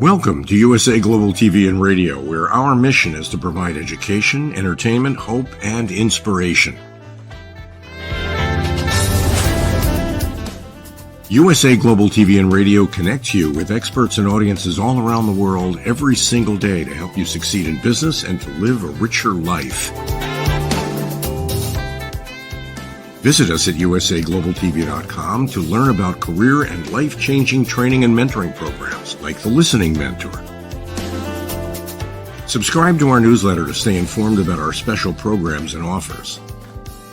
Welcome to USA Global TV and Radio, where our mission is to provide education, entertainment, hope, and inspiration. USA Global TV and Radio connects you with experts and audiences all around the world every single day to help you succeed in business and to live a richer life. Visit us at usaglobaltv.com to learn about career and life-changing training and mentoring programs like the Listening Mentor. Subscribe to our newsletter to stay informed about our special programs and offers.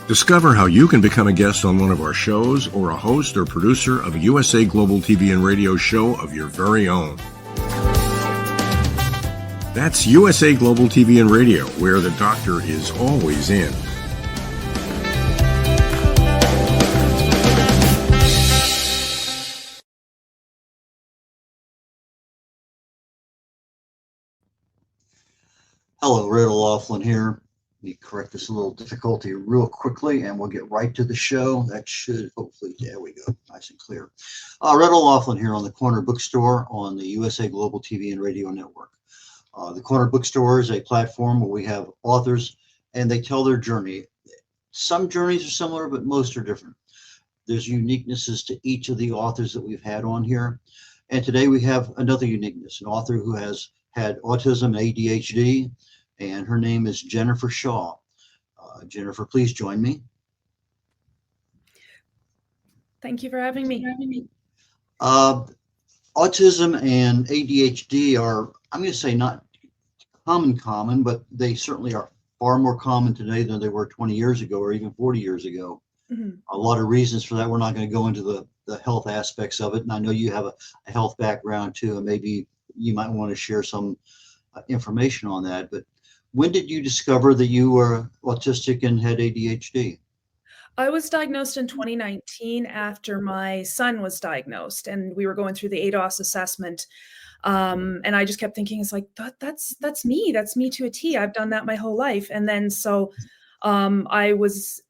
Discover how you can become a guest on one of our shows or a host or producer of a USA Global TV and Radio show of your very own. That's USA Global TV and Radio, where the doctor is always in. Hello, Red O'Loughlin here. Let me correct this little difficulty real quickly, and we'll get right to the show. That should hopefully, there we go, nice and clear. Red O'Loughlin here on the Corner Bookstore on the USA Global TV and Radio Network. The Corner Bookstore is a platform where we have authors, and they tell their journey. Some journeys are similar, but most are different. There's uniquenesses to each of the authors that we've had on here. And today we have another uniqueness, an author who has had autism and ADHD, and her name is Jennifer Shaw. Jennifer, please join me. Thank you for having me. Autism and ADHD are, I'm going to say, not common, but they certainly are far more common today than they were 20 years ago or even 40 years ago. Mm-hmm. A lot of reasons for that. We're not going to go into the health aspects of it. And I know you have a health background too, and maybe you might want to share some information on that. But when did you discover that you were autistic and had ADHD? I was diagnosed in 2019 after my son was diagnosed, and we were going through the ADOS assessment. And I just kept thinking, it's like, that's me. That's me to a T. I've done that my whole life. And then so I was,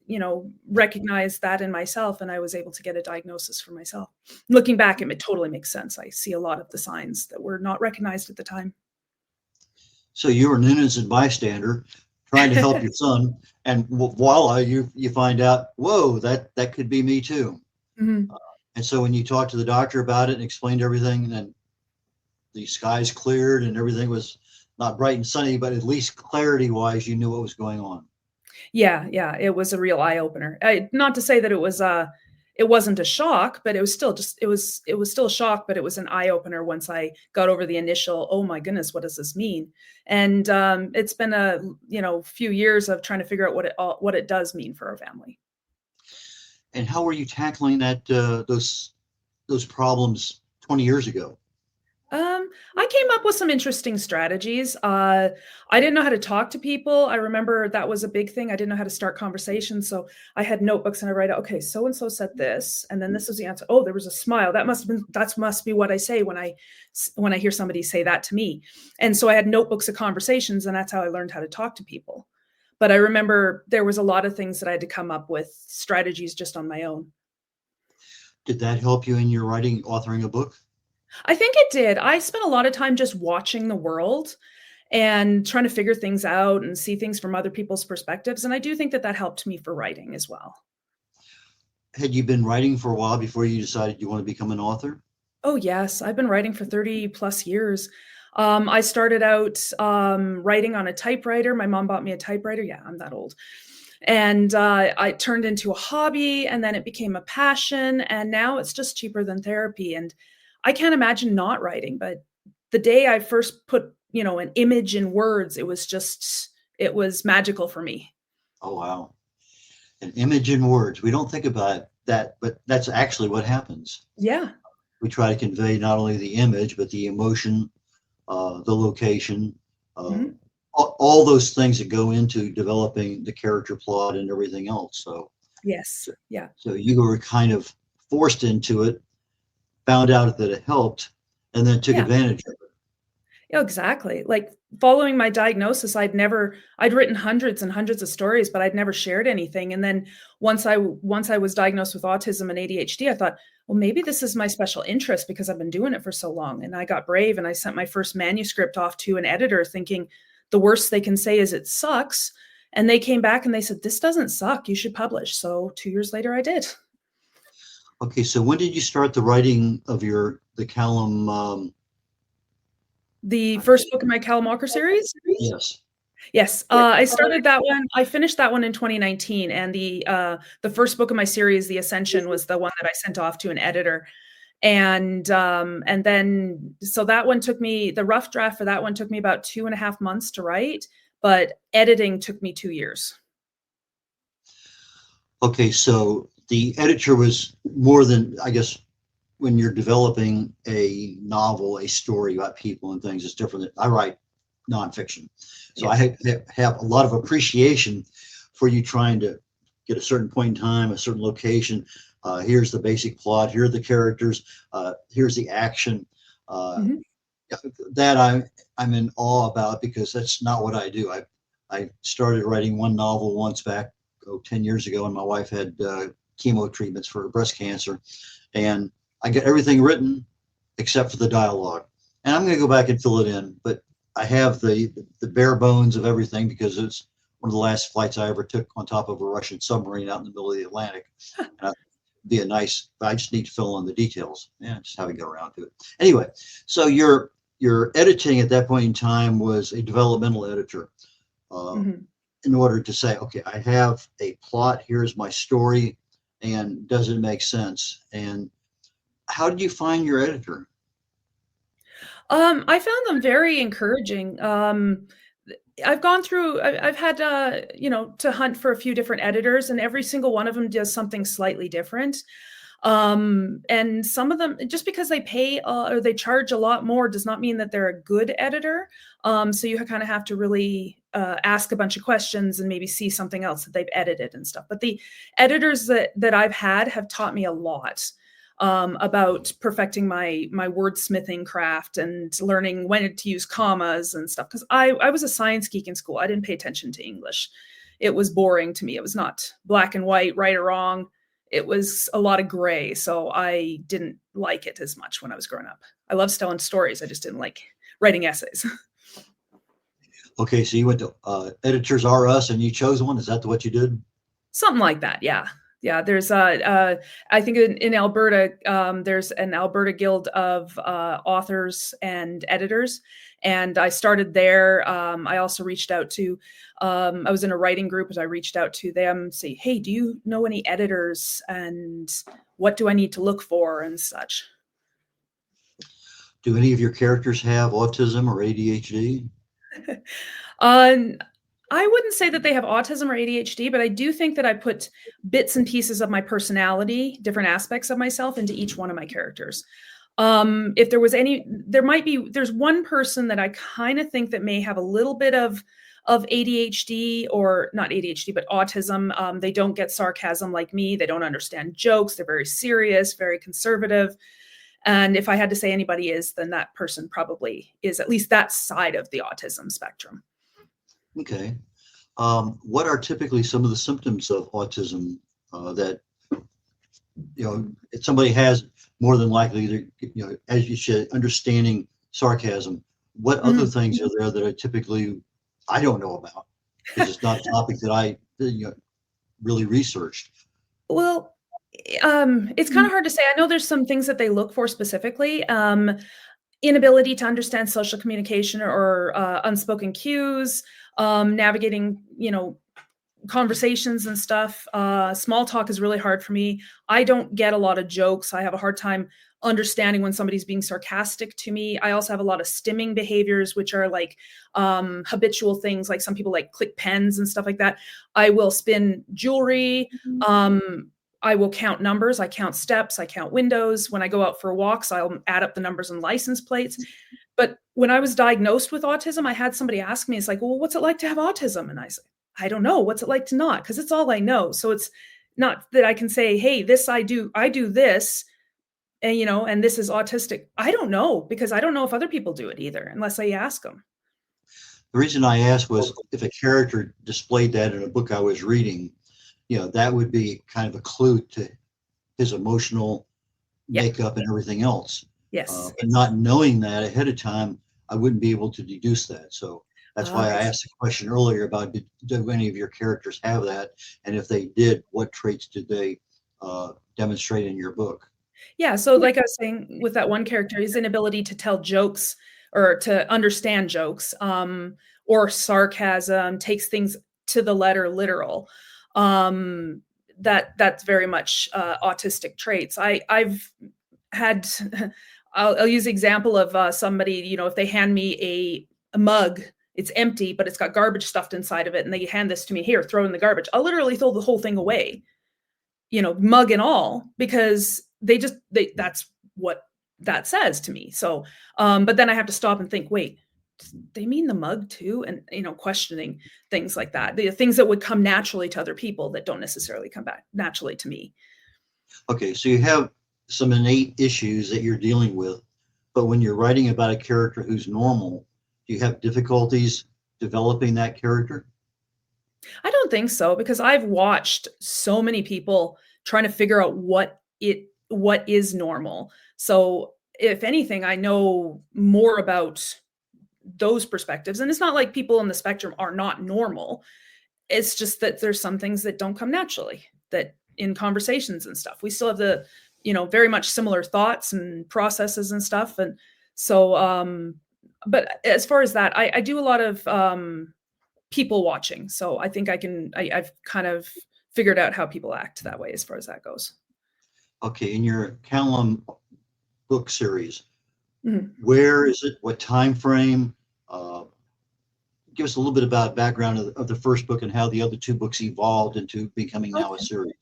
recognized that in myself, and I was able to get a diagnosis for myself. Looking back, it totally makes sense. I see a lot of the signs that were not recognized at the time. So you were an innocent bystander trying to help your son, and voila, you find out, whoa, that could be me too. Mm-hmm. And so when you talked to the doctor about it and explained everything, then the skies cleared and everything was not bright and sunny, but at least clarity-wise, you knew what was going on. Yeah, it was a real eye-opener. Not to say that it wasn't a shock, but it was still still a shock, but it was an eye-opener once I got over the initial, oh my goodness, what does this mean? And it's been a few years of trying to figure out what it does mean for our family. And how were you tackling that those problems 20 years ago? I came up with some interesting strategies. I didn't know how to talk to people. I remember that was a big thing. I didn't know how to start conversations. So I had notebooks and I write out, okay, so-and-so said this, and then this was the answer. Oh, there was a smile. That must be what I say when I hear somebody say that to me. And so I had notebooks of conversations, and that's how I learned how to talk to people. But I remember there was a lot of things that I had to come up with strategies just on my own. Did that help you in your authoring a book? I think it did. I spent a lot of time just watching the world and trying to figure things out and see things from other people's perspectives. And I do think that helped me for writing as well. Had you been writing for a while before you decided you want to become an author? Oh, yes. I've been writing for 30 plus years. I started out writing on a typewriter. My mom bought me a typewriter. Yeah, I'm that old. And I turned into a hobby, and then it became a passion. And now it's just cheaper than therapy. And I can't imagine not writing, but the day I first put, an image in words, it was magical for me. Oh, wow. An image in words. We don't think about that, but that's actually what happens. Yeah. We try to convey not only the image, but the emotion, the location, mm-hmm. all those things that go into developing the character plot and everything else. So, yes. Yeah. So you were kind of forced into it, found out that it helped, and then took advantage of it. Yeah, exactly. Like following my diagnosis, I'd written hundreds and hundreds of stories, but I'd never shared anything. And then once I was diagnosed with autism and ADHD, I thought, well, maybe this is my special interest because I've been doing it for so long. And I got brave and I sent my first manuscript off to an editor thinking the worst they can say is it sucks. And they came back and they said, this doesn't suck. You should publish. So 2 years later, I did. Okay, so when did you start the writing of the Callum? The first book in my Callum Walker series. Yes. Yes, I started that one. I finished that one in 2019, and the first book of my series, The Ascension, was the one that I sent off to an editor, and then so that one took me. The rough draft for that one took me about 2.5 months to write, but editing took me 2 years. Okay, so the editor was more than, I guess, when you're developing a novel, a story about people and things, it's different. I write nonfiction. So I have a lot of appreciation for you trying to get a certain point in time, a certain location. Here's the basic plot. Here are the characters. Here's the action. That I'm in awe about, because that's not what I do. I started writing one novel once back 10 years ago, and my wife had chemo treatments for breast cancer, and I got everything written except for the dialogue. And I'm going to go back and fill it in, but I have the bare bones of everything because it's one of the last flights I ever took on top of a Russian submarine out in the middle of the Atlantic. And I just need to fill in the details. Yeah, just how we get around to it. Anyway, so your editing at that point in time was a developmental editor. In order to say, okay, I have a plot, here's my story, and does it make sense? And how did you find your editor? I found them very encouraging. I've gone through, I've had, to hunt for a few different editors, and every single one of them does something slightly different. And some of them, just because they pay or they charge a lot more does not mean that they're a good editor. So you kind of have to really ask a bunch of questions and maybe see something else that they've edited and stuff. But the editors that I've had have taught me a lot about perfecting my wordsmithing craft and learning when to use commas and stuff. Because I was a science geek in school. I didn't pay attention to English. It was boring to me. It was not black and white, right or wrong. It was a lot of gray. So I didn't like it as much when I was growing up. I love telling stories. I just didn't like writing essays. Okay, so you went to Editors R Us and you chose one. Is that what you did? Something like that. Yeah. Yeah. There's I think in Alberta, there's an Alberta Guild of authors and editors. And I started there. I also reached out to, I was in a writing group, and I reached out to them, say, hey, do you know any editors, and what do I need to look for and such? Do any of your characters have autism or ADHD? I wouldn't say that they have autism or ADHD, but I do think that I put bits and pieces of my personality, different aspects of myself, into each one of my characters. If there was there's one person that I kind of think that may have a little bit of ADHD, or not ADHD, but autism. They don't get sarcasm like me. They don't understand jokes. They're very serious, very conservative. And if I had to say anybody is, then that person probably is at least that side of the autism spectrum. Okay. What are typically some of the symptoms of autism that, if somebody has, more than likely, as you said, understanding sarcasm? What other things are there that I don't know about, because it's not a topic that I really researched? Well, it's kind of hard to say. I know there's some things that they look for specifically. Inability to understand social communication or unspoken cues, navigating, conversations and stuff. Small talk is really hard for me. I don't get a lot of jokes. I have a hard time understanding when somebody's being sarcastic to me. I also have a lot of stimming behaviors, which are like habitual things. Like some people like click pens and stuff like that. I will spin jewelry. I will count numbers. I count steps. I count windows. When I go out for walks, I'll add up the numbers and license plates. But when I was diagnosed with autism, I had somebody ask me, it's like, well, what's it like to have autism? And I said, I don't know. What's it like to not? Because it's all I know. So it's not that I can say, hey, this I do this. and and this is autistic. I don't know, because I don't know if other people do it either, unless I ask them. The reason I asked was if a character displayed that in a book I was reading, that would be kind of a clue to his emotional makeup and everything else. Yes. But not knowing that ahead of time, I wouldn't be able to deduce that. So that's why I asked the question earlier about, do any of your characters have that? And if they did, what traits did they demonstrate in your book? Yeah. So like I was saying, with that one character, his inability to tell jokes or to understand jokes, or sarcasm, takes things to the letter literal. That's very much autistic traits. I've had, I'll use the example of somebody, if they hand me a mug, it's empty, but it's got garbage stuffed inside of it, and they hand this to me, here, throw it in the garbage. I'll literally throw the whole thing away, mug and all, because that's what that says to me. So, but then I have to stop and think, wait, they mean the mug too? And, questioning things like that, the things that would come naturally to other people that don't necessarily come back naturally to me. Okay. So you have some innate issues that you're dealing with, but when you're writing about a character who's normal, do you have difficulties developing that character? I don't think so, because I've watched so many people trying to figure out what is normal. So if anything, I know more about those perspectives. And it's not like people on the spectrum are not normal. It's just that there's some things that don't come naturally, that in conversations and stuff, we still have the, very much similar thoughts and processes and stuff. And so, but as far as that, I do a lot of people watching. So I think I've kind of figured out how people act that way as far as that goes. Okay. In your Jacalyn book series, Mm-hmm. where is it? What time frame? Give us a little bit about background of the first book and how the other two books evolved into becoming now a series.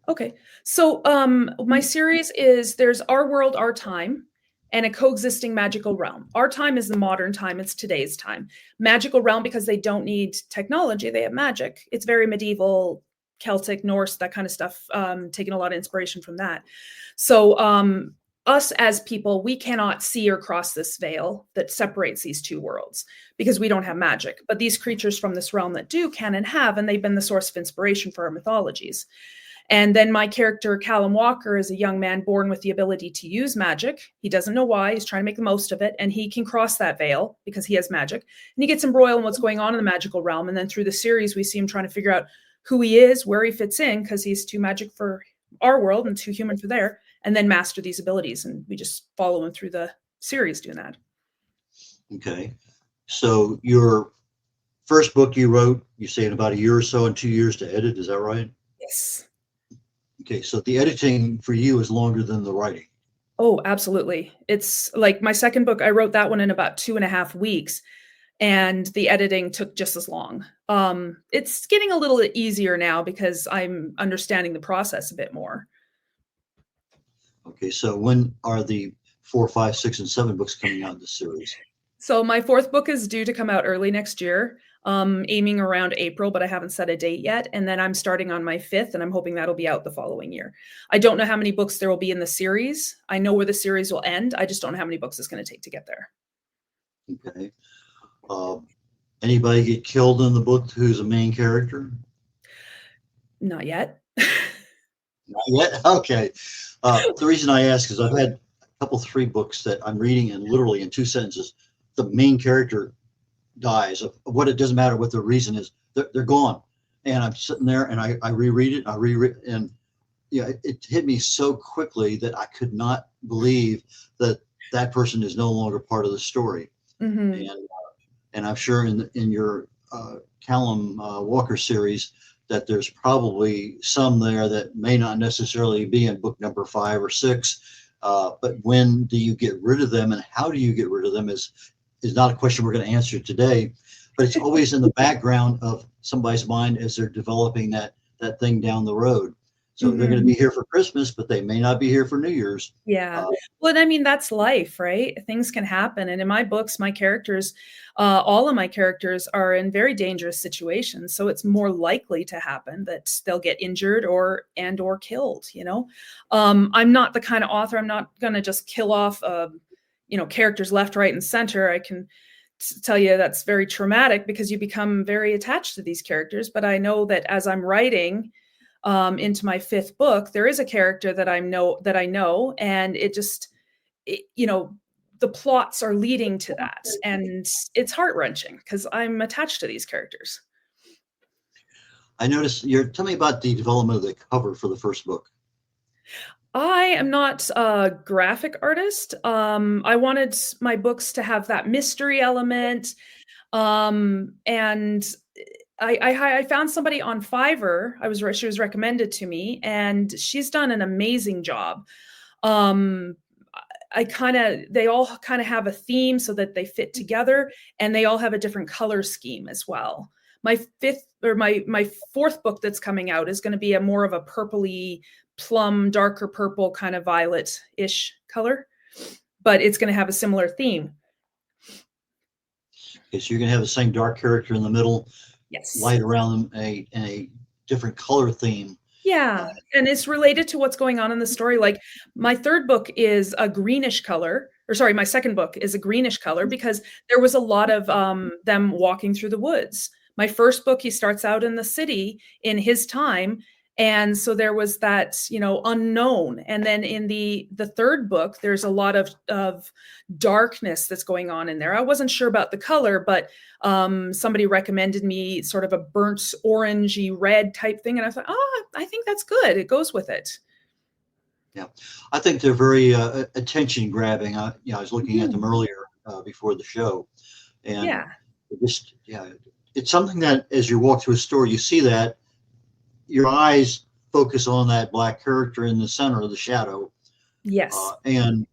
Okay. So my series is, there's Our World, Our Time, and a coexisting magical realm. Our time is the modern time. It's today's time. Magical realm, because they don't need technology. They have magic. It's very medieval, Celtic, Norse, that kind of stuff, taking a lot of inspiration from that. So us as people, we cannot see or cross this veil that separates these two worlds, because we don't have magic. But these creatures from this realm that do can and have, and they've been the source of inspiration for our mythologies. And then my character, Callum Walker, is a young man born with the ability to use magic. He doesn't know why. He's trying to make the most of it. And he can cross that veil because he has magic. And he gets embroiled in what's going on in the magical realm. And then through the series, we see him trying to figure out who he is, where he fits in, because he's too magic for our world and too human for there, and then master these abilities. And we just follow him through the series doing that. Okay. So your first book you wrote, you say in about a year or so, and 2 years to edit. Is that right? Yes. Okay. So the editing for you is longer than the writing. Oh, absolutely. It's like my second book, I wrote that one in about 2.5 weeks, and the editing took just as long. It's getting a little easier now because I'm understanding the process a bit more. Okay. So when are the 4, 5, 6, and 7 books coming out in this series? So my fourth book is due to come out early next year, aiming around April, but I haven't set a date yet. And then I'm starting on my fifth, and I'm hoping that'll be out the following year. I don't know how many books there will be in the series. I know where the series will end. I just don't know how many books it's going to take to get there. Okay. Anybody get killed in the book who's a main character? Not yet. Not yet? Okay. The reason I ask is I've had a couple, 3 books that I'm reading, and literally in 2 sentences, the main character dies. Of what, it doesn't matter what the reason is, they're gone. And I'm sitting there and I reread it, and it hit me so quickly that I could not believe that that person is no longer part of the story. Mm-hmm. And I'm sure in your Callum Walker series that there's probably some there that may not necessarily be in book number 5 or 6. But when do you get rid of them, and how do you get rid of them is not a question we're going to answer today, but it's always in the background of somebody's mind as they're developing that thing down the road. So they're going to Mhm. be here for Christmas, but they may not be here for New Year's. Yeah. Uh, Well, I mean, that's life, right? Things can happen. And in my books, my characters, all of my characters are in very dangerous situations. So it's more likely to happen that they'll get injured or killed, you know? I'm not the kind of author, I'm not going to just kill off, characters left, right, and center. I can tell you that's very traumatic because you become very attached to these characters. But I know that as I'm writing, into my fifth book, there is a character that I know, and the plots are leading to that, and it's heart wrenching because I'm attached to these characters. I noticed tell me about the development of the cover for the first book. I am not a graphic artist. I wanted my books to have that mystery element, and I found somebody on Fiverr. She was recommended to me, and she's done an amazing job. Um, they all kind of have a theme so that they fit together, and they all have a different color scheme as well. My fourth book that's coming out is going to be a more of a purpley, plum, darker purple kind of violet-ish color, but it's going to have a similar theme. Okay, so you're going to have the same dark character in the middle, Yes. light around them, and a different color theme. Yeah, and it's related to what's going on in the story. Like my third book is a greenish color, or sorry, my second book is a greenish color because there was a lot of them walking through the woods. My first book, he starts out in the city in his time, and so there was that unknown. And then in the third book, there's a lot of darkness that's going on in there. I wasn't sure about the color, but somebody recommended me sort of a burnt orangey red type thing, and I thought, oh, I think that's good. It goes with it. Yeah, I think they're very attention grabbing. I was looking at them Mhm. earlier before the show, and Yeah. it's something that as you walk through a store, you see that your eyes focus on that black character in the center of the shadow, Yes. and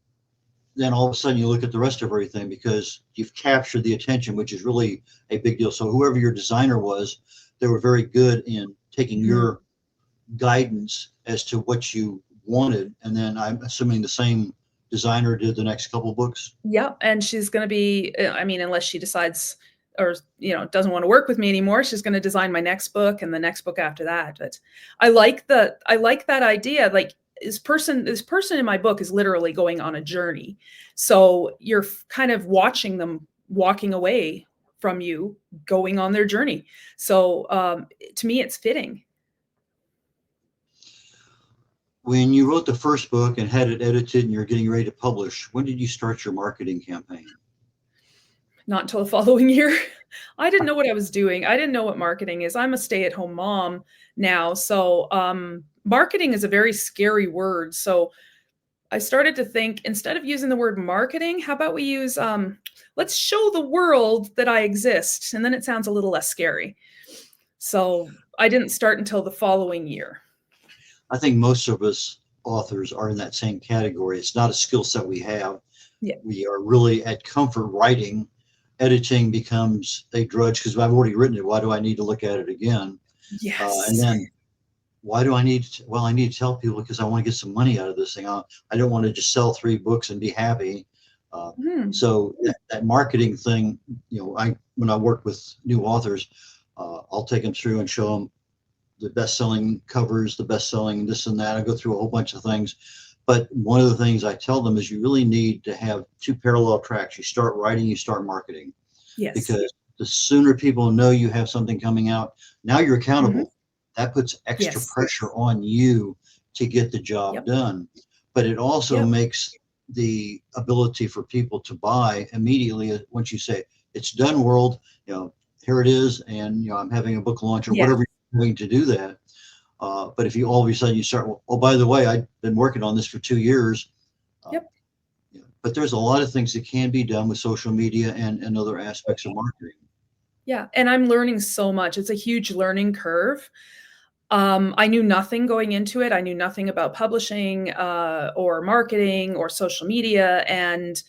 then all of a sudden you look at the rest of everything because you've captured the attention, which is really a big deal. So whoever your designer was, they were very good in taking Mhm. your guidance as to what you wanted, and then I'm assuming the same designer did the next couple books. Yep. And she's going to be, I mean, unless she decides or, doesn't want to work with me anymore, she's going to design my next book and the next book after that. But I like that idea. Like this person in my book is literally going on a journey. So you're kind of watching them walking away from you, going on their journey. So to me, it's fitting. When you wrote the first book and had it edited and you're getting ready to publish, when did you start your marketing campaign? Not until the following year. I didn't know what I was doing. I didn't know what marketing is. I'm a stay-at-home mom now, so marketing is a very scary word. So I started to think, instead of using the word marketing, how about we use let's show the world that I exist, and then it sounds a little less scary. So I didn't start until the following year. I think most of us authors are in that same category. It's not a skill set we have. Yeah. We are really at comfort writing. Editing becomes a drudge because I've already written it. Why do I need to look at it again? Yes. And then why do I need to, well, I need to tell people because I want to get some money out of this thing. I don't want to just sell 3 books and be happy. So that marketing thing, when I work with new authors, I'll take them through and show them the best-selling covers, the best-selling this and that. I go through a whole bunch of things. But one of the things I tell them is you really need to have 2 parallel tracks. You start writing, you start marketing. Yes. Because the sooner people know you have something coming out, now you're accountable. That puts extra pressure on you to get the job done. But it also makes the ability for people to buy immediately once you say, it's done, world, here it is, and I'm having a book launch or whatever you're doing to do that. But if you all of a sudden you start, oh, by the way, I've been working on this for 2 years. But there's a lot of things that can be done with social media and other aspects of marketing. Yeah, and I'm learning so much. It's a huge learning curve. I knew nothing going into it. I knew nothing about publishing or marketing or social media. And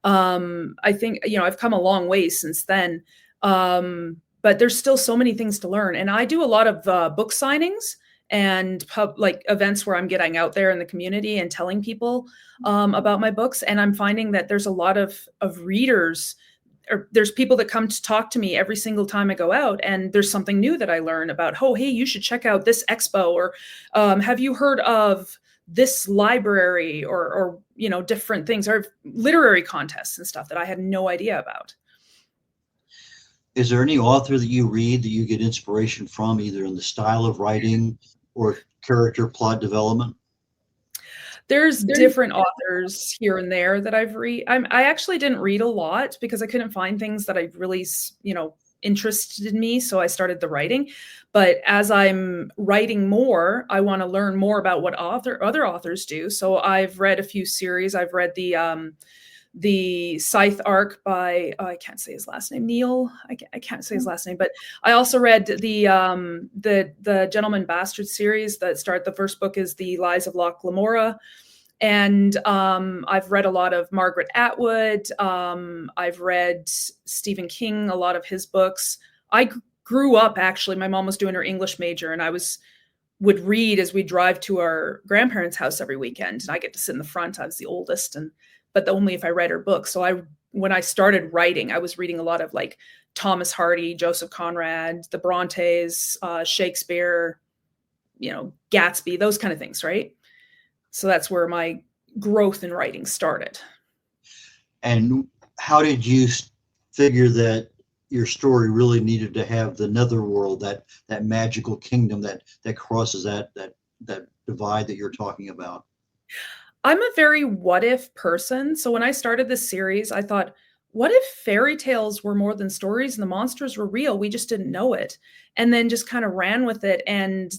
I think, I've come a long way since then. But there's still so many things to learn. And I do a lot of book signings and like events where I'm getting out there in the community and telling people about my books. And I'm finding that there's a lot of readers, or there's people that come to talk to me every single time I go out, and there's something new that I learn about. Oh, hey, you should check out this expo, or have you heard of this library, or different things, or literary contests and stuff that I had no idea about. Is there any author that you read that you get inspiration from, either in the style of writing or character plot development? There's different authors here and there that I've read. I actually didn't read a lot because I couldn't find things that I really, interested in me. So I started the writing. But as I'm writing more, I want to learn more about what other authors do. So I've read a few series. I've read the Scythe arc by, I can't say his last name, Neil. I can't say his last name, but I also read the Gentleman Bastard series that start. The first book is The Lies of Loch Lamora. And I've read a lot of Margaret Atwood. I've read Stephen King, a lot of his books. I grew up, actually, my mom was doing her English major, and I would read as we drive to our grandparents' house every weekend. And I get to sit in the front. I was the oldest, but only if I read her books. So when I started writing, I was reading a lot of like Thomas Hardy, Joseph Conrad, the Brontes, Shakespeare, Gatsby, those kind of things, right? So that's where my growth in writing started. And how did you figure that your story really needed to have the netherworld, that magical kingdom that crosses that divide that you're talking about? I'm a very what if person. So when I started this series, I thought, what if fairy tales were more than stories and the monsters were real? We just didn't know it. And then just kind of ran with it. And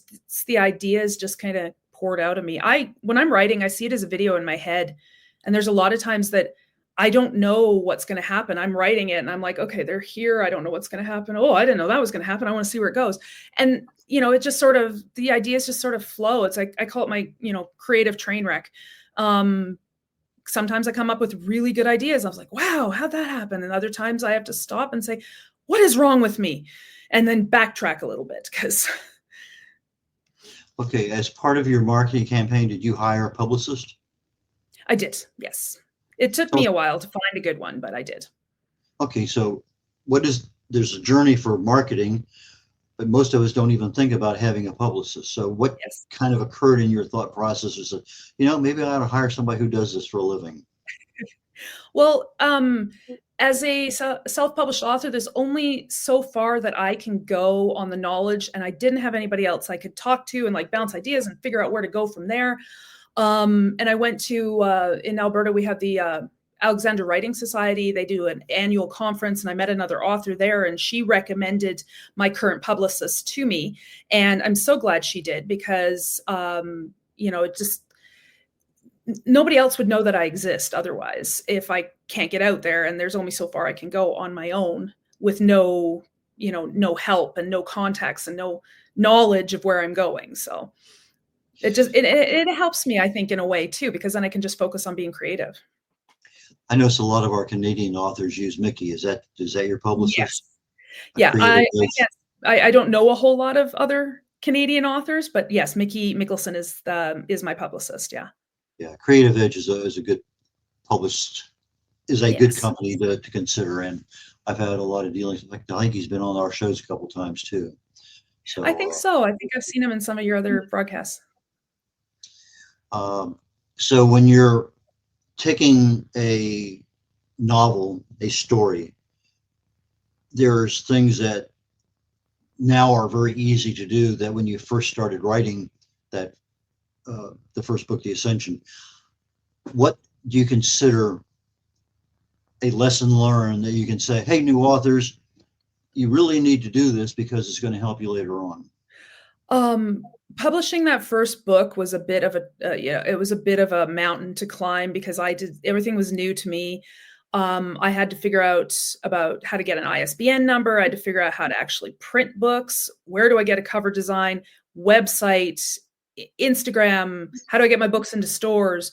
the ideas just kind of poured out of me. When I'm writing, I see it as a video in my head. And there's a lot of times that I don't know what's going to happen. I'm writing it and I'm like, okay, they're here. I don't know what's going to happen. Oh, I didn't know that was going to happen. I want to see where it goes. And, it just sort of, the ideas just sort of flow. It's like, I call it my, creative train wreck. Sometimes I come up with really good ideas. I was like, wow, how'd that happen? And other times I have to stop and say, what is wrong with me? And then backtrack a little bit because. Okay, as part of your marketing campaign, did you hire a publicist? I did, yes. It took me a while to find a good one, but I did. Okay, so there's a journey for marketing, but most of us don't even think about having a publicist. So what kind of occurred in your thought process is that, maybe I ought to hire somebody who does this for a living? Well, as a self-published author, there's only so far that I can go on the knowledge, and I didn't have anybody else I could talk to and like bounce ideas and figure out where to go from there. And I went to, in Alberta, we have the Alexander Writing Society. They do an annual conference, and I met another author there, and she recommended my current publicist to me. And I'm so glad she did because, it just, nobody else would know that I exist otherwise if I can't get out there, and there's only so far I can go on my own with no help and no contacts and no knowledge of where I'm going. So it helps me, I think, in a way too, because then I can just focus on being creative. I notice a lot of our Canadian authors use Mickey. Is that your publicist? Yes. Yeah, I don't know a whole lot of other Canadian authors, but yes, Mickey Mickelson is my publicist. Yeah. Yeah, Creative Edge is a good good company to consider, and I've had a lot of dealings. I think he's been on our shows a couple times too. So I think so. I think I've seen him in some of your other broadcasts. So when you're taking a novel, a story, there's things that now are very easy to do that when you first started writing that the first book, The Ascension. What do you consider a lesson learned that you can say, hey, new authors, you really need to do this because it's going to help you later on? Publishing that first book was a bit of it was a bit of a mountain to climb because everything was new to me. I had to figure out about how to get an ISBN number. I had to figure out how to actually print books. Where do I get a cover design, website, Instagram? How do I get my books into stores?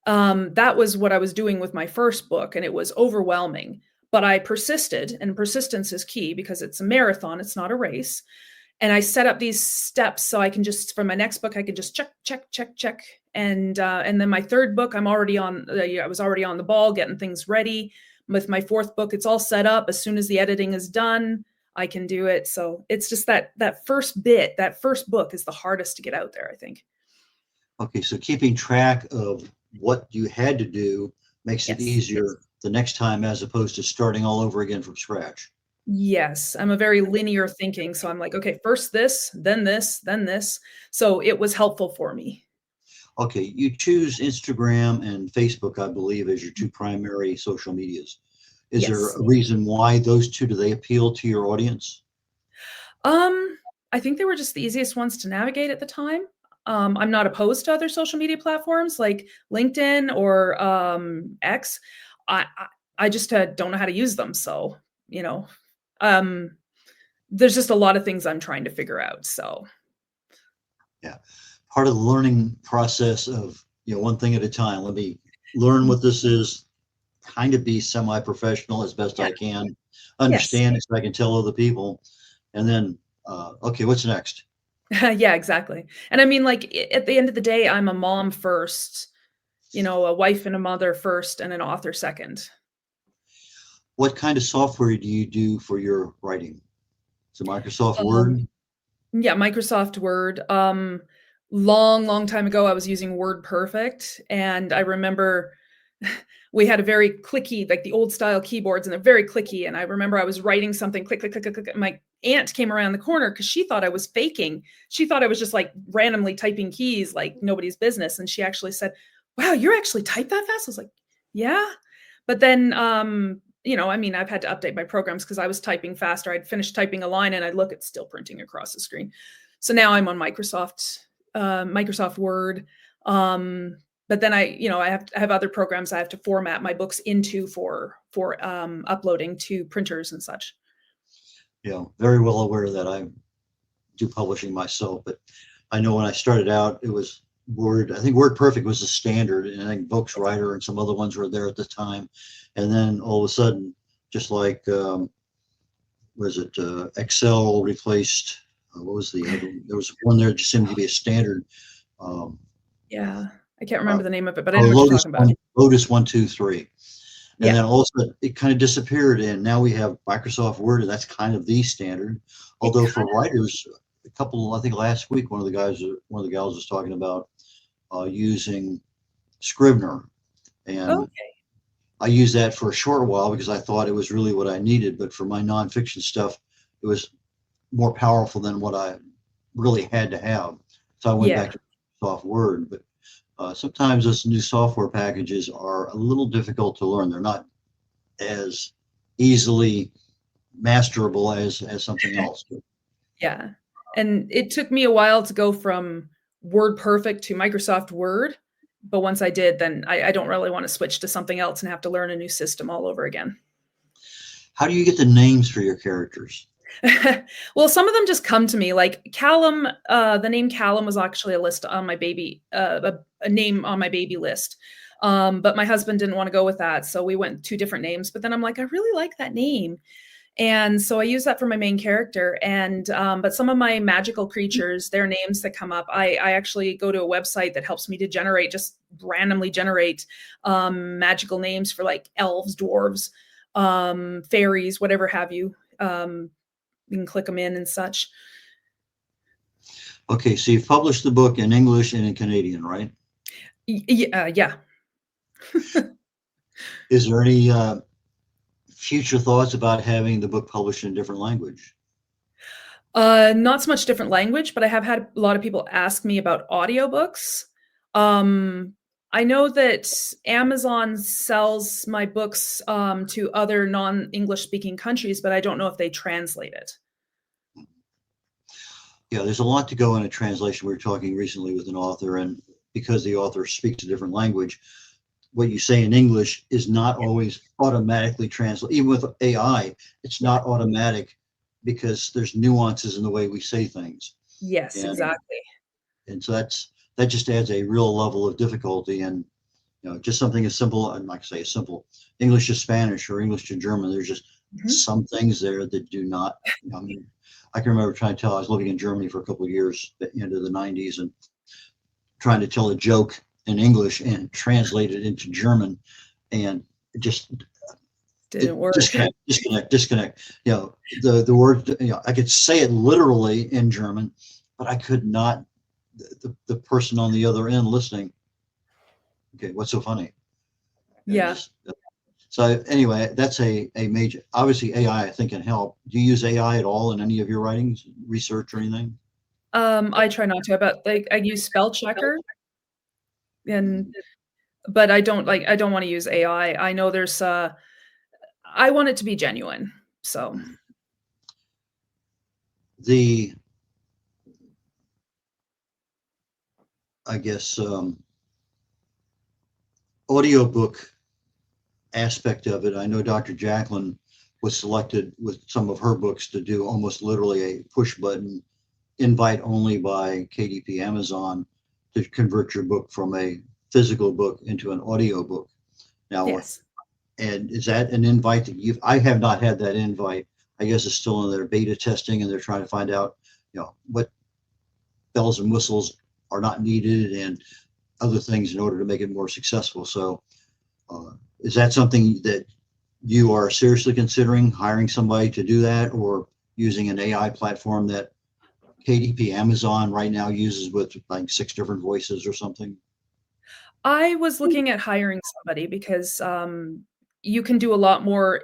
That was what I was doing with my first book, and it was overwhelming. But I persisted, and persistence is key because it's a marathon. It's not a race. And I set up these steps so I can just, for my next book, I can just check. And then my third book, I was already on the ball, getting things ready. With my fourth book, it's all set up. As soon as the editing is done, I can do it. So it's just that first book is the hardest to get out there, I think. Okay, so keeping track of what you had to do makes it easier the next time, as opposed to starting all over again from scratch. Yes, I'm a very linear thinking. So I'm like, okay, first this, then this, then this. So it was helpful for me. Okay, you choose Instagram and Facebook, I believe, as your two primary social medias. Is there a reason why those two, do they appeal to your audience? I think they were just the easiest ones to navigate at the time. I'm not opposed to other social media platforms like LinkedIn or X. I just don't know how to use them. So, there's just a lot of things I'm trying to figure out. So, yeah, part of the learning process of, one thing at a time. Let me learn what this is, kind of be semi-professional as best I can, understand it so I can tell other people, and then, okay, what's next? Yeah, exactly. And I mean, like at the end of the day, I'm a mom first, a wife and a mother first, and an author second. What kind of software do you do for your writing? Is it Microsoft Word? Yeah, Microsoft Word. Long time ago, I was using Word Perfect, and I remember we had a very clicky, like the old style keyboards, and they're very clicky. And I remember I was writing something, click, click, click, click, click. My aunt came around the corner because she thought I was faking. She thought I was just like randomly typing keys like nobody's business. And she actually said, "Wow, you're actually type that fast?" I was like, "Yeah." But then, I've had to update my programs because I was typing faster. I'd finished typing a line and I'd look, it's still printing across the screen. So now I'm on Microsoft Word. But then I have other programs I have to format my books into for uploading to printers and such. Yeah, very well aware that I do publishing myself, but I know when I started out, it was Word. I think Word Perfect was the standard, and I think Bookswriter and some other ones were there at the time. And then all of a sudden, just like Excel replaced, what was the other one? There was one there that just seemed to be a standard. Yeah, I can't remember the name of it, but I know what you're talking about. Lotus 1, 2, 3. And then all of a sudden it kind of disappeared, and now we have Microsoft Word, and that's kind of the standard. Although for writers, I think last week, one of the gals was talking about using Scrivener, and I used that for a short while because I thought it was really what I needed. But for my nonfiction stuff, it was more powerful than what I really had to have. So I went back to Microsoft Word. But sometimes those new software packages are a little difficult to learn. They're not as easily masterable as something else. Yeah. And it took me a while to go from Word Perfect to Microsoft Word. But once I did, then I don't really want to switch to something else and have to learn a new system all over again. How do you get the names for your characters? Well, some of them just come to me. Like Callum, the name Callum was actually a list on my baby, a name on my baby list. But my husband didn't want to go with that. So we went 2 different names. But then I'm like, I really like that name. And so I use that for my main character. And but some of my magical creatures, their names that come up, I actually go to a website that helps me to randomly generate magical names for like elves, dwarves, fairies, whatever have you. You can click them in and such. Okay, so you've published the book in English and in Canadian, right? Yeah. Is there any future thoughts about having the book published in a different language? Not so much different language, but I have had a lot of people ask me about audiobooks. I know that Amazon sells my books to other non-English speaking countries, but I don't know if they translate it. Yeah, there's a lot to go in a translation. We were talking recently with an author, and because the author speaks a different language, what you say in English is not always automatically translated. Even with AI, it's not automatic because there's nuances in the way we say things. Yes, exactly. And so that just adds a real level of difficulty. And just something as simple, I'm not gonna say as simple, English to Spanish or English to German, there's just some things there that do not. I mean, I can remember trying to tell. I was living in Germany for a couple of years at the end of the '90s, and trying to tell a joke in English and translate it into German, and it just Didn't work. disconnect. You know, the word. You know, I could say it literally in German, but I could not. The person on the other end listening. Okay, what's so funny? Yeah. So anyway, that's a major. Obviously, AI I think can help. Do you use AI at all in any of your writings, research, or anything? I try not to, but like I use spell checker, but I don't want to use AI. I know there's I want it to be genuine. So I guess audiobook aspect of it. I know Dr. Jacalyn was selected with some of her books to do almost literally a push button invite only by KDP Amazon to convert your book from a physical book into an audio book. Now, yes. And is that an invite that I have not had that invite. I guess it's still in their beta testing and they're trying to find out, you know, what bells and whistles are not needed and other things in order to make it more successful. So is that something that you are seriously considering hiring somebody to do that, or using an AI platform that KDP Amazon right now uses with like 6 different voices or something? I was looking at hiring somebody because you can do a lot more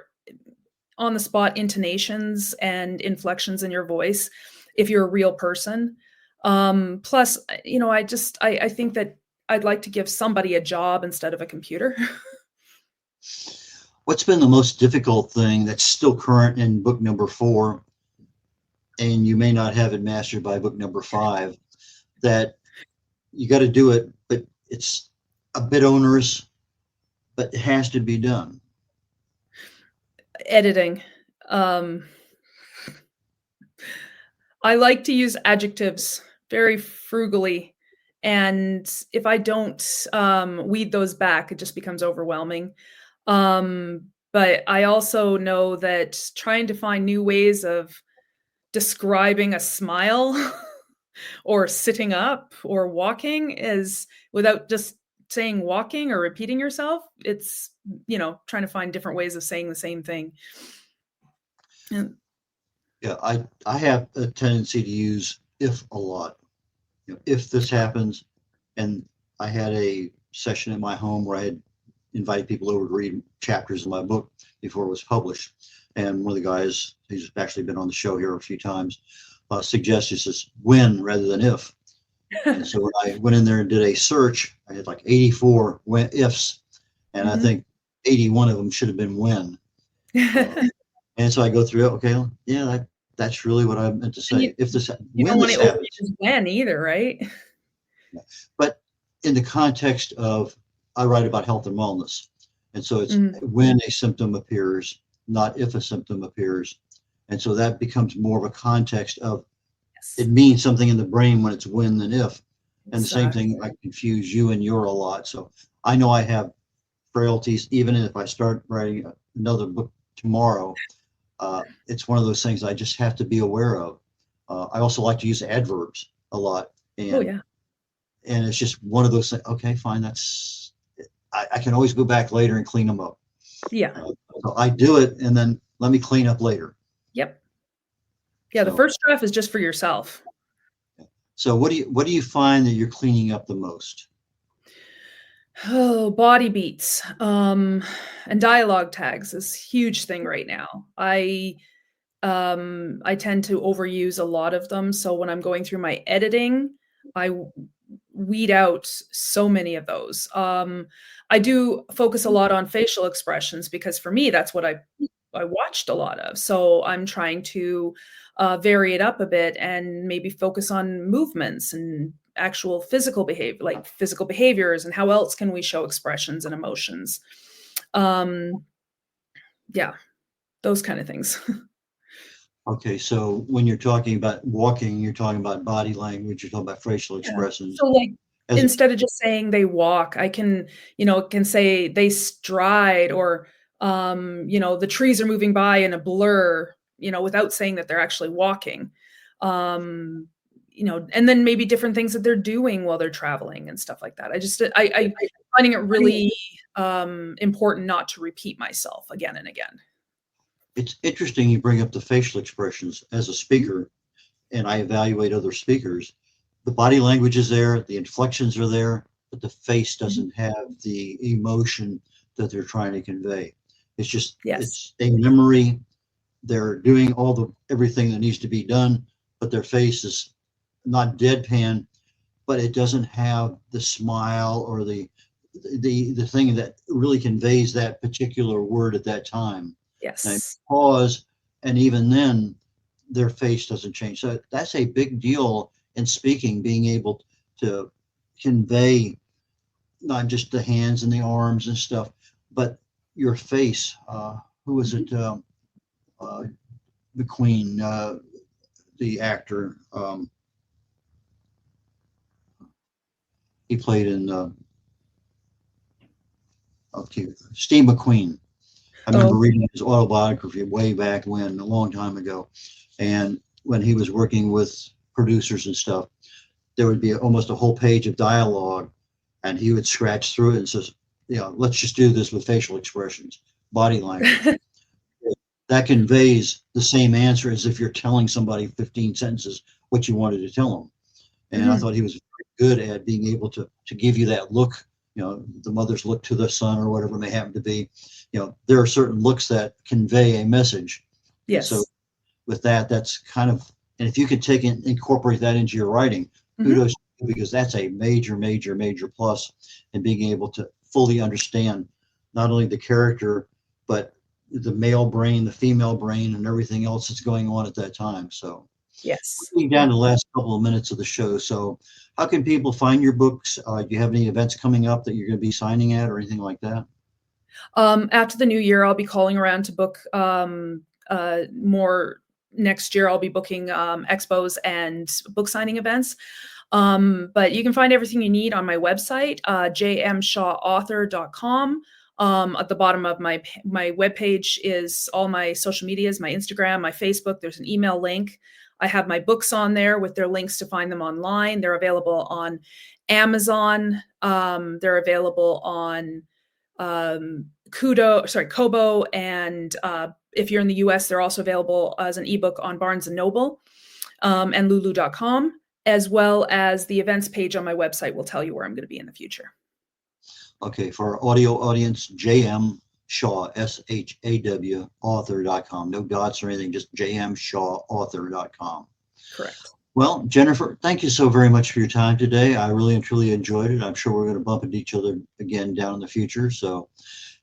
on the spot intonations and inflections in your voice if you're a real person. Plus, you know, I think that I'd like to give somebody a job instead of a computer. What's been the most difficult thing that's still current in book number 4, and you may not have it mastered by book number 5, that you got to do it, but it's a bit onerous, but it has to be done? Editing. I like to use adjectives very frugally. And if I don't weed those back, it just becomes overwhelming. But I also know that trying to find new ways of describing a smile or sitting up or walking is without just saying walking or repeating yourself. It's, you know, trying to find different ways of saying the same thing. And Yeah, I have a tendency to use if a lot. You know, if this happens, and I had a session in my home where I had invited people over to read chapters of my book before it was published. And one of the guys, he's actually been on the show here a few times, suggested this when rather than if. And so when I went in there and did a search, I had like 84 ifs, and I think 81 of them should have been when. And so I go through it. Okay, yeah, that's really what I meant to say. If this, you when don't want this to happens, when either, right? but in the context of, I write about health and wellness, and so it's when a symptom appears, not if a symptom appears, and so that becomes more of a context of it means something in the brain when it's when than if. And the same thing, I confuse you and your a lot. So I know I have frailties, even if I start writing another book tomorrow. It's one of those things I just have to be aware of. I also like to use adverbs a lot. And, and it's just one of those things. Okay, fine. I can always go back later and clean them up. Yeah. So I do it and then let me clean up later. Yep. Yeah. So, the first draft is just for yourself. So what do you find that you're cleaning up the most? Oh, body beats and dialogue tags is a huge thing right now. I tend to overuse a lot of them. So when I'm going through my editing, I weed out so many of those. I do focus a lot on facial expressions because for me, that's what I watched a lot of. So I'm trying to vary it up a bit and maybe focus on movements and actual physical behavior, like physical behaviors, and how else can we show expressions and emotions. Yeah, those kind of things. Okay, so when you're talking about walking, you're talking about body language, you're talking about facial expressions. So like instead of just saying they walk, I can, can say they stride, or The trees are moving by in a blur, without saying that they're actually walking. And then maybe different things that they're doing while they're traveling and stuff like that. I finding it really important not to repeat myself again and again. It's interesting you bring up the facial expressions. As a speaker, and I evaluate other speakers, the body language is there, the inflections are there, but the face doesn't have the emotion that they're trying to convey. It's just, It's a memory. They're doing everything that needs to be done, but their face is not deadpan, but it doesn't have the smile or the thing that really conveys that particular word at that time. Yes. And I pause, and even then, their face doesn't change. So that's a big deal in speaking, being able to convey not just the hands and the arms and stuff, but your face. Who was it? McQueen, the actor. He played in Steve McQueen. I remember reading his autobiography way back when, a long time ago. And when he was working with producers and stuff, there would be almost a whole page of dialogue, and he would scratch through it and says, let's just do this with facial expressions, body language. That conveys the same answer as if you're telling somebody 15 sentences what you wanted to tell them. And I thought he was very good at being able to give you that look, the mother's look to the son or whatever it may happen to be. There are certain looks that convey a message. Yes. So with that, that's kind of, and if you could incorporate that into your writing, kudos to you, because that's a major, major, major plus in being able to fully understand not only the character, but the male brain, the female brain, and everything else that's going on at that time. So yes, we're down to the last couple of minutes of the show. So how can people find your books? Do you have any events coming up that you're going to be signing at or anything like that? After the new year, I'll be calling around to book more. Next year, I'll be booking expos and book signing events. But you can find everything you need on my website, jmshawauthor.com. At the bottom of my webpage is all my social medias, my Instagram, my Facebook. There's an email link. I have my books on there with their links to find them online. They're available on Amazon. They're available on Kobo, and if you're in the US, they're also available as an ebook on Barnes & Noble and lulu.com, as well as the events page on my website will tell you where I'm going to be in the future. Okay, for our audio audience, JM Shaw, SHAW, author.com. No dots or anything, just jmshawauthor.com. Correct. Well, Jennifer, thank you so very much for your time today. I really and truly enjoyed it. I'm sure we're going to bump into each other again down in the future. So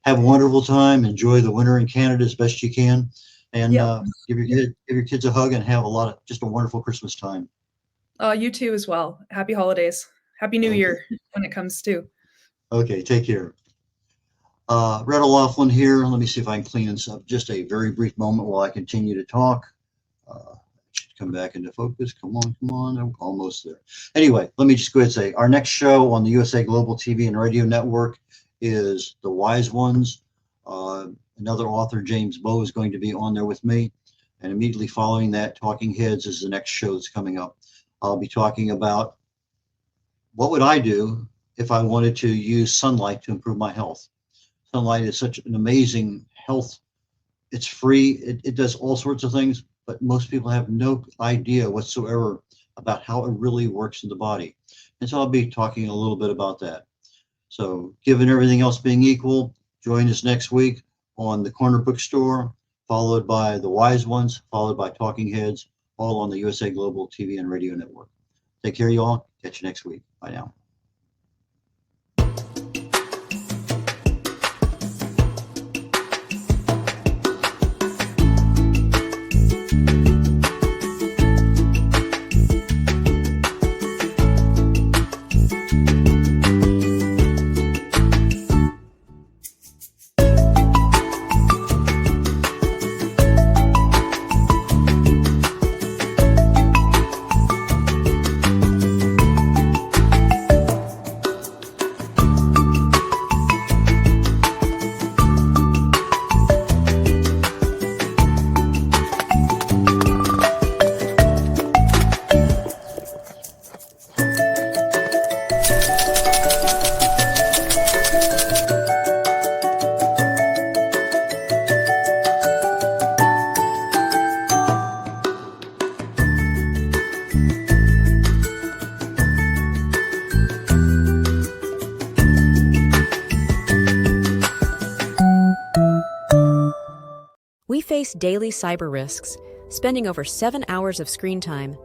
have a wonderful time. Enjoy the winter in Canada as best you can. And give your kids a hug and have just a wonderful Christmas time. You too as well. Happy holidays. Happy New Year when it comes to. Okay, take care. Red O'Loughlin here. Let me see if I can clean this up just a very brief moment while I continue to talk. Should come back into focus. Come on. I'm almost there. Anyway, let me just go ahead and say our next show on the USA Global TV and Radio Network is The Wise Ones. Another author, James Bowe, is going to be on there with me. And immediately following that, Talking Heads is the next show that's coming up. I'll be talking about what would I do if I wanted to use sunlight to improve my health. Sunlight is such an amazing health. It's free. It does all sorts of things, but most people have no idea whatsoever about how it really works in the body. And so I'll be talking a little bit about that. So given everything else being equal, join us next week on the Corner Bookstore, followed by The Wise Ones, followed by Talking Heads, all on the USA Global TV and Radio Network. Take care, y'all. Catch you next week. Bye now. We face daily cyber risks, spending over 7 hours of screen time,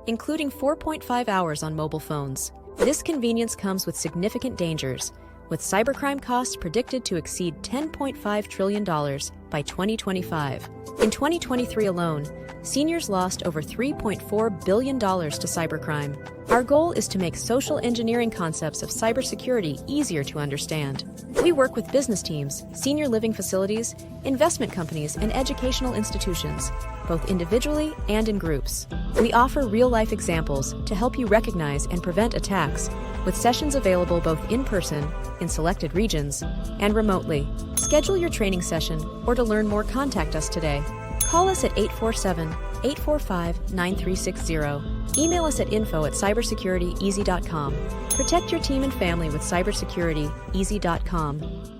including 4.5 hours on mobile phones. This convenience comes with significant dangers, with cybercrime costs predicted to exceed $10.5 trillion by 2025. In 2023 alone, seniors lost over $3.4 billion to cybercrime. Our goal is to make social engineering concepts of cybersecurity easier to understand. We work with business teams, senior living facilities, investment companies, and educational institutions, both individually and in groups. We offer real-life examples to help you recognize and prevent attacks, with sessions available both in person, in selected regions, and remotely. Schedule your training session, or to learn more, contact us today. Call us at 847-845-9360. Email us at info@cybersecurityeasy.com. Protect your team and family with cybersecurity, easy.com.